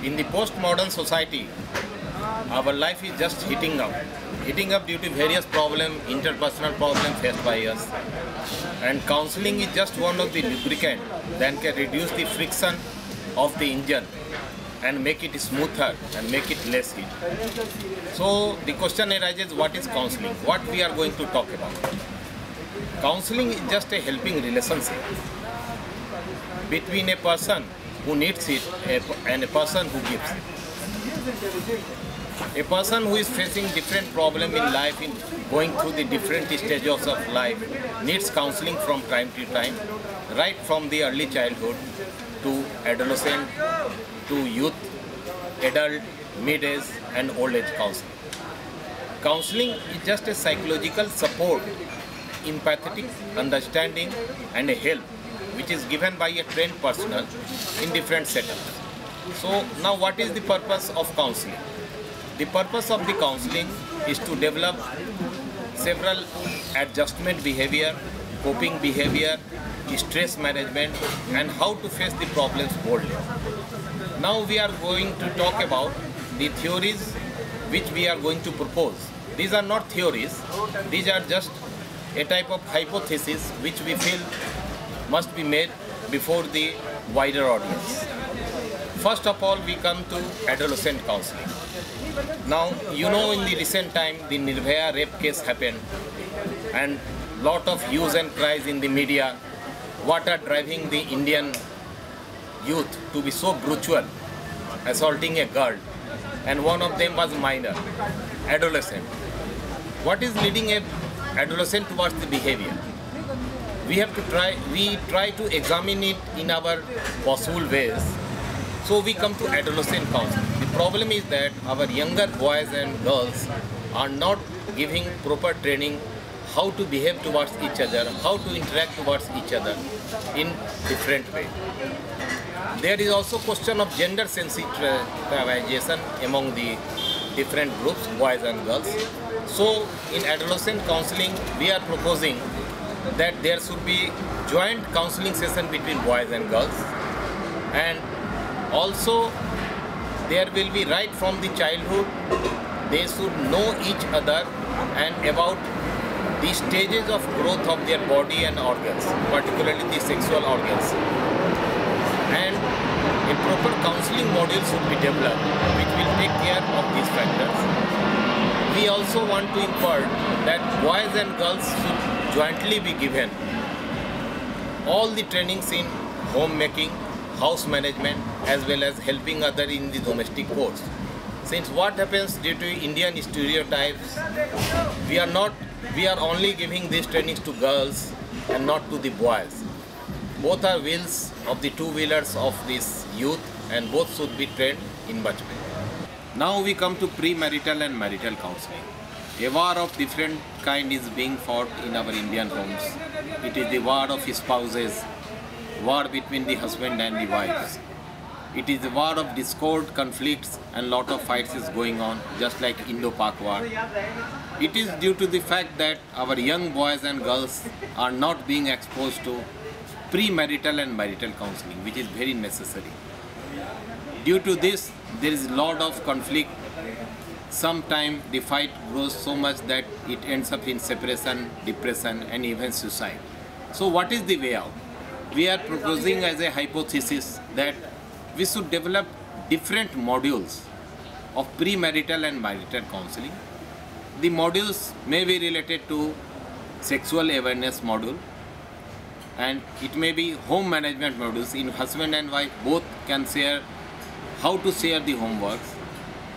In the postmodern society, our life is just heating up due to various problems, interpersonal problems faced by us. And counseling is just one of the lubricant that can reduce the friction of the engine and make it smoother and make it less heat. So the question arises, what is counseling? What we are going to talk about? Counseling is just a helping relationship between a person who needs it and a person who gives it. A person who is facing different problems in life, in going through the different stages of life, needs counseling from time to time, right from the early childhood to adolescent, to youth, adult, mid-age and old-age counseling. Counseling is just a psychological support, empathetic understanding and a help which is given by a trained personnel in different setups. So now what is the purpose of counseling? The purpose of the counseling is to develop several adjustment behavior, coping behavior, stress management and how to face the problems boldly. Now we are going to talk about the theories which we are going to propose. These are not theories, these are just a type of hypothesis which we feel must be made before the wider audience. First of all, we come to adolescent counseling. Now, you know, in the recent time, the Nirbhaya rape case happened and lot of hues and cries in the media. What are driving the Indian youth to be so brutal, assaulting a girl, and one of them was minor, adolescent. What is leading a adolescent towards the behavior? We try to examine it in our possible ways. So we come to adolescent counseling. The problem is that our younger boys and girls are not giving proper training how to behave towards each other, how to interact towards each other in different way. There is also question of gender sensitization among the different groups, boys and girls. So in adolescent counseling, we are proposing that there should be joint counseling session between boys and girls, and also there will be right from the childhood, they should know each other and about the stages of growth of their body and organs, particularly the sexual organs. And a proper counseling module should be developed which will take care of these factors. We also want to impart that boys and girls should jointly be given all the trainings in homemaking, house management as well as helping others in the domestic course. Since what happens due to Indian stereotypes, we are only giving these trainings to girls and not to the boys. Both are wheels of the two-wheelers of this youth and both should be trained in much way. Now we come to premarital and marital counseling. A war of different kind is being fought in our Indian homes. It is the war of spouses, war between the husband and the wives. It is a war of discord, conflicts and lot of fights is going on, just like Indo-Pak war. It is due to the fact that our young boys and girls are not being exposed to premarital and marital counseling, which is very necessary. Due to this, there is a lot of conflict. Sometimes the fight grows so much that it ends up in separation, depression and even suicide. So what is the way out? We are proposing as a hypothesis that we should develop different modules of premarital and marital counseling. The modules may be related to sexual awareness module, and it may be home management modules. In husband and wife both can share how to share the homeworks.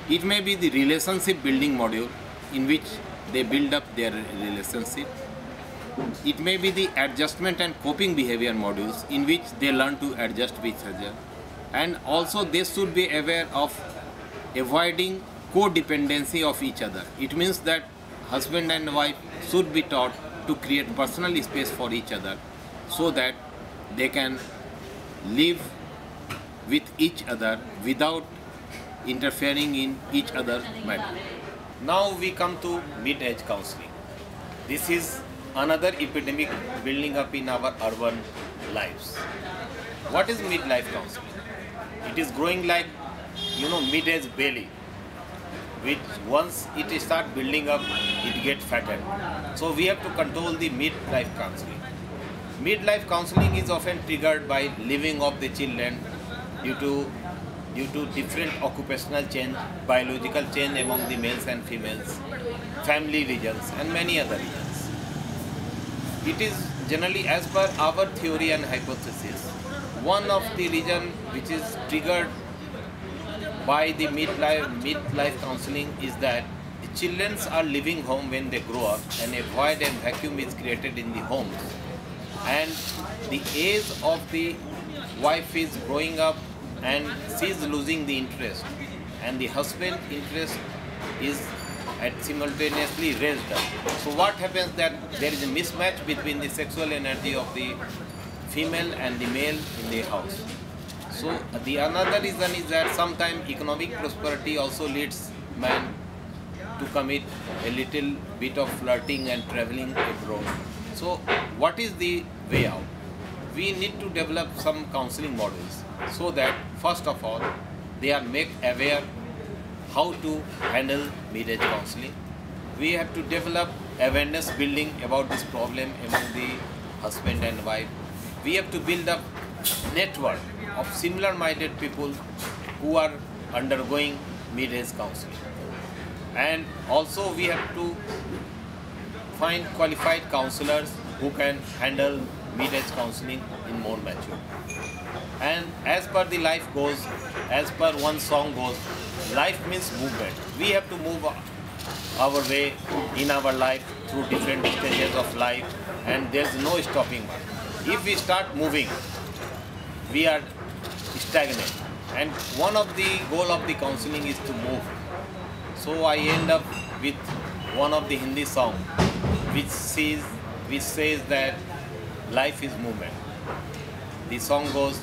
It may be the relationship building module in which they build up their relationship. It may be the adjustment and coping behavior modules in which they learn to adjust with each other. And also they should be aware of avoiding codependency of each other. It means that husband and wife should be taught to create personal space for each other so that they can live with each other without interfering in each other's matter. Now we come to mid-age counseling. This is another epidemic building up in our urban lives. What is midlife counseling? It is growing like mid-age belly, which once it start building up, it get fattened. So we have to control the mid-life counseling. Mid-life counseling is often triggered by leaving of the children due to different occupational change, biological change among the males and females, family reasons, and many other reasons. It is generally, as per our theory and hypothesis, one of the reasons which is triggered by the midlife counseling is that the children are leaving home when they grow up, and a void and vacuum is created in the homes, and the age of the wife is growing up and she is losing the interest, and the husband interest is simultaneously raised up. So what happens that there is a mismatch between the sexual energy of the female and the male in the house. So the another reason is that sometimes economic prosperity also leads man to commit a little bit of flirting and traveling abroad. So what is the way out? We need to develop some counseling models so that first of all they are made aware how to handle mid-age counseling. We have to develop awareness building about this problem among the husband and wife. We have to build up network of similar-minded people who are undergoing mid-age counseling. And also we have to find qualified counselors who can handle mid-age counseling in more mature. And as per the life goes, as per one song goes, life means movement. We have to move our way in our life through different stages of life, and there's no stopping. If we start moving, we are stagnant. And one of the goal of the counseling is to move. So I end up with one of the Hindi song which says that life is movement. The song goes,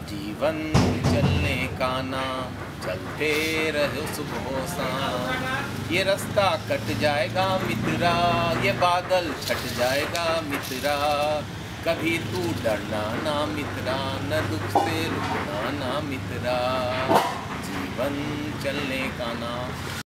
जीवन चलने का नाम, चलते रहो सुबह शाम, ये रास्ता कट जाएगा मित्रा, ये बादल छट जाएगा मित्रा, कभी तू डरना ना मित्रा, न दुख से रुकना ना मित्रा, जीवन चलने का नाम।